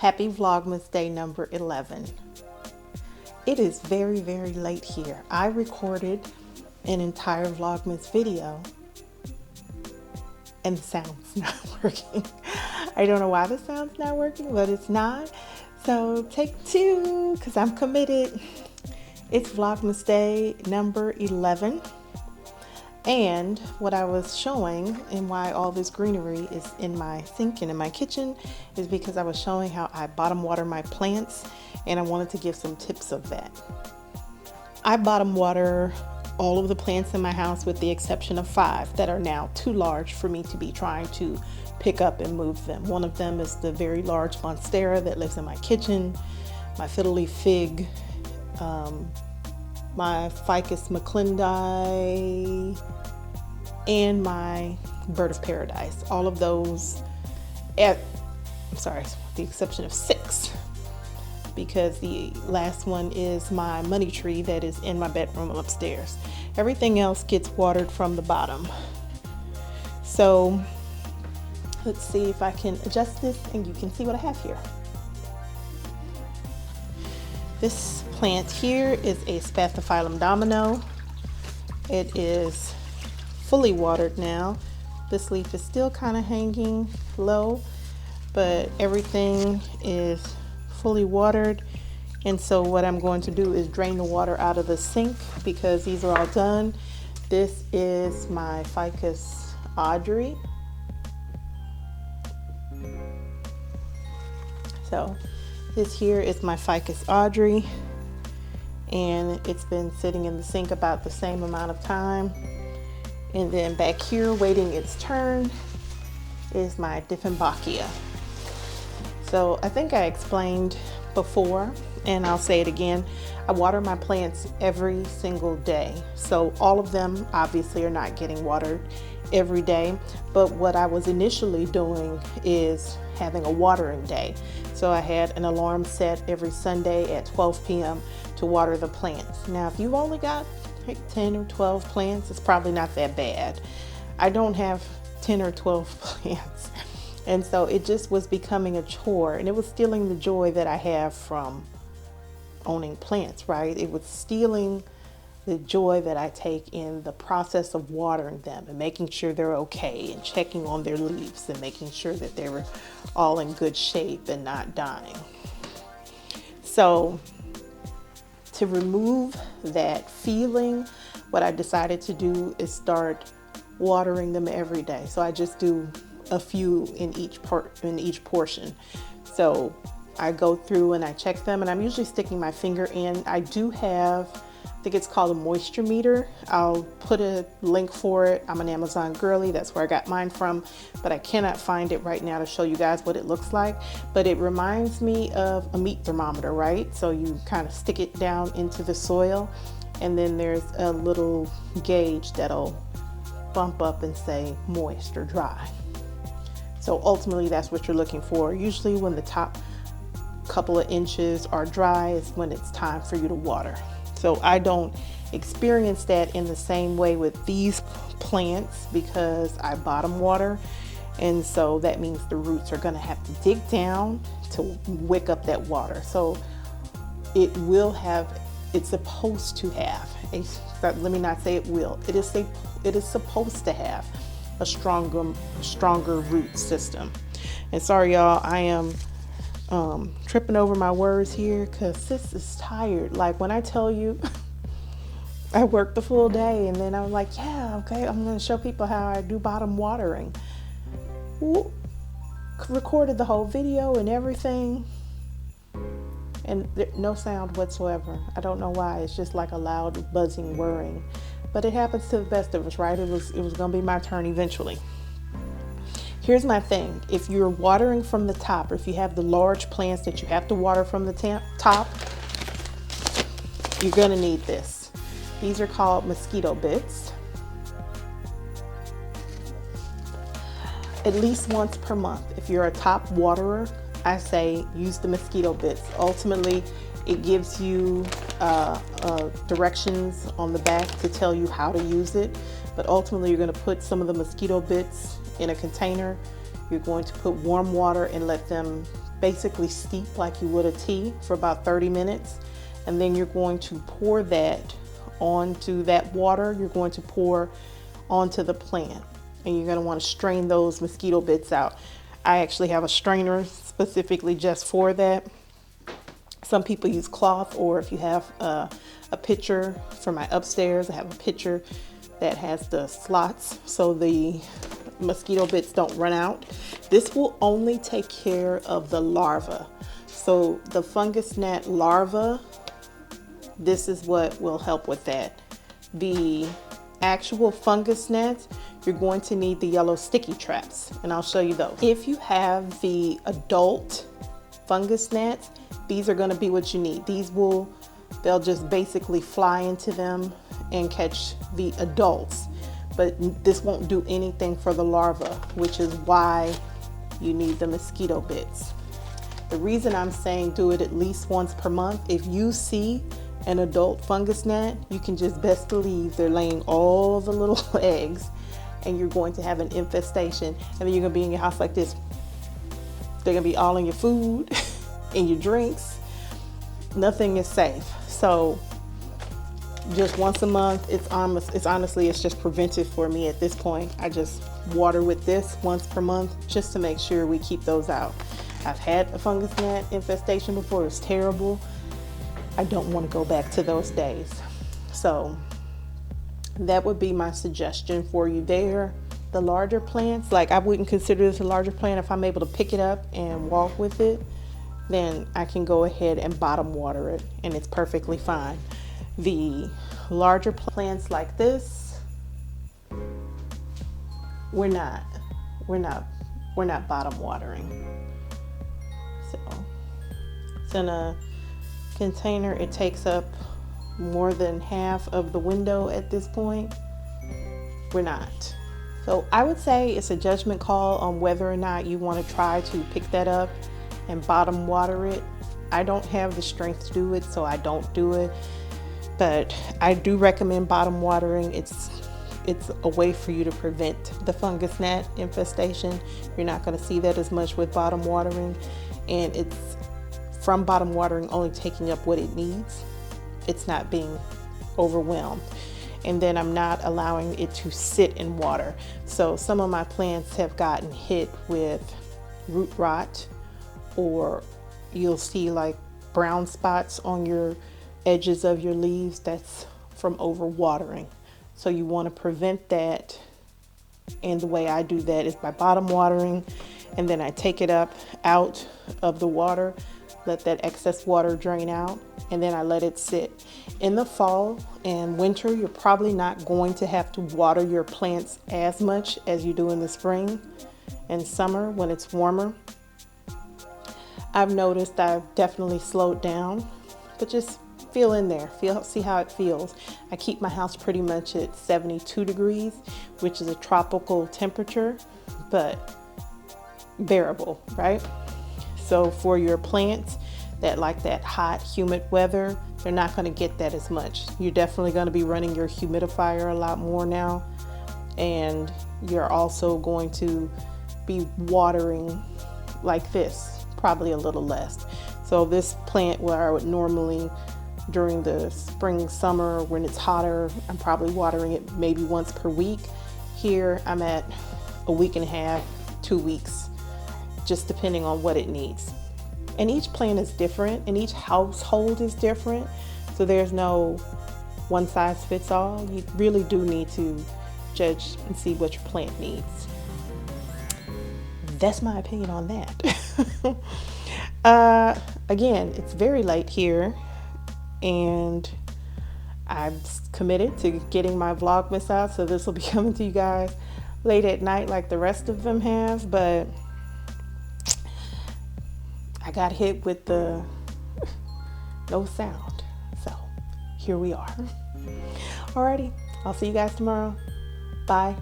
Happy Vlogmas day number 11. It is very, very late here. I recorded an entire Vlogmas video and the sound's not working. I don't know why the sound's not working, but it's not. So take two, because I'm committed. It's Vlogmas day number 11. And what I was showing and why all this greenery is in my sink and in my kitchen is because I was showing how I bottom water my plants, and I wanted to give some tips of that. I bottom water all of the plants in my house with the exception of 5 that are now too large for me to be trying to pick up and move them. One of them is the very large monstera that lives in my kitchen, my fiddle leaf fig, my ficus McClendii, and my bird of paradise. All of those, with the exception of 6, because the last one is my money tree that is in my bedroom upstairs. Everything else gets watered from the bottom. So let's see if I can adjust this and you can see what I have here. This plant here is a Spathiphyllum domino. It is fully watered now. This leaf is still kind of hanging low, but everything is fully watered. And so what I'm going to do is drain the water out of the sink because these are all done. This is my Ficus Audrey. So this here is my Ficus Audrey, and it's been sitting in the sink about the same amount of time. And then back here waiting its turn is my Dieffenbachia. So I think I explained before, and I'll say it again, I water my plants every single day. So all of them obviously are not getting watered every day, but what I was initially doing is having a watering day. So I had an alarm set every Sunday at 12 p.m. to water the plants. Now, if you've only got like 10 or 12 plants, it's probably not that bad. I don't have 10 or 12 plants. And so it just was becoming a chore, and it was stealing the joy that I have from owning plants, right? It was stealing the joy that I take in the process of watering them and making sure they're okay and checking on their leaves and making sure that they were all in good shape and not dying. So to remove that feeling, what I decided to do is start watering them every day. So I just do a few in each portion. So I go through and I check them, and I'm usually sticking my finger in. I do have, I think it's called a moisture meter. I'll put a link for it. I'm an Amazon girly. That's where I got mine from, but I cannot find it right now to show you guys what it looks like. But it reminds me of a meat thermometer, right? So you kind of stick it down into the soil, and then there's a little gauge that'll bump up and say moist or dry. So ultimately that's what you're looking for. Usually when the top couple of inches are dry is when it's time for you to water. So I don't experience that in the same way with these plants because I bottom water. And so that means the roots are gonna have to dig down to wick up that water. So it will have, it's supposed to have, let me not say it will, it is supposed to have a stronger root system. And sorry y'all, I am tripping over my words here because sis is tired. Like when I tell you I worked the full day, and then I'm like, yeah, okay, I'm going to show people how I do bottom watering. Recorded the whole video and everything, and no sound whatsoever. I don't know why. It's just like a loud buzzing whirring, but it happens to the best of us, right? It was going to be my turn eventually. Here's my thing. If you're watering from the top, or if you have the large plants that you have to water from the top, you're going to need this. These are called mosquito bits. At least once per month. If you're a top waterer, I say use the mosquito bits. Ultimately, it gives you directions on the back to tell you how to use it. But ultimately, you're going to put some of the mosquito bits in a container. You're going to put warm water and let them basically steep like you would a tea for about 30 minutes. And then you're going to pour that onto that water. You're going to pour onto the plant, and you're going to want to strain those mosquito bits out. I actually have a strainer specifically just for that. Some people use cloth, or if you have a pitcher for my upstairs, I have a pitcher that has the slots so the mosquito bits don't run out. This will only take care of the larva. So the fungus gnat larva, this is what will help with that. The actual fungus gnats, you're going to need the yellow sticky traps, and I'll show you those. If you have the adult fungus gnats, these are going to be what you need. They'll just basically fly into them and catch the adults, but this won't do anything for the larva, which is why you need the mosquito bits. The reason I'm saying do it at least once per month, if you see an adult fungus gnat, you can just best believe they're laying all the little eggs, and you're going to have an infestation, and then you're going to be in your house like this. They're going to be all in your food, in your drinks. Nothing is safe. So just once a month, it's honestly just preventive for me at this point. I just water with this once per month just to make sure we keep those out. I've had a fungus gnat infestation before. It was terrible. I don't want to go back to those days. So that would be my suggestion for you there. The larger plants, like I wouldn't consider this a larger plant. If I'm able to pick it up and walk with it, then I can go ahead and bottom water it, and it's perfectly fine. The larger plants like this, we're not bottom watering. So it's in a container. It takes up more than half of the window at this point. We're not. So I would say it's a judgment call on whether or not you want to try to pick that up and bottom water it. I don't have the strength to do it, so I don't do it, but I do recommend bottom watering. It's a way for you to prevent the fungus gnat infestation. You're not going to see that as much with bottom watering, and it's from bottom watering only taking up what it needs. It's not being overwhelmed. And then I'm not allowing it to sit in water. So some of my plants have gotten hit with root rot, or you'll see like brown spots on your edges of your leaves. That's from overwatering. So you want to prevent that. And the way I do that is by bottom watering, and then I take it up out of the water, let that excess water drain out, and then I let it sit. In the fall and winter, you're probably not going to have to water your plants as much as you do in the spring and summer when it's warmer. I've noticed I've definitely slowed down, but just feel in there, see how it feels. I keep my house pretty much at 72 degrees, which is a tropical temperature, but bearable, right? So for your plants that like that hot, humid weather, they're not going to get that as much. You're definitely going to be running your humidifier a lot more now, and you're also going to be watering like this, probably a little less. So this plant, where I would normally during the spring, summer, when it's hotter, I'm probably watering it maybe once per week. Here I'm at a week and a half, 2 weeks, just depending on what it needs. And each plant is different, and each household is different. So there's no one size fits all. You really do need to judge and see what your plant needs. That's my opinion on that. Again, it's very late here, and I'm committed to getting my Vlogmas out. So this will be coming to you guys late at night like the rest of them have, but I got hit with the no sound. So here we are. Alrighty, I'll see you guys tomorrow. Bye.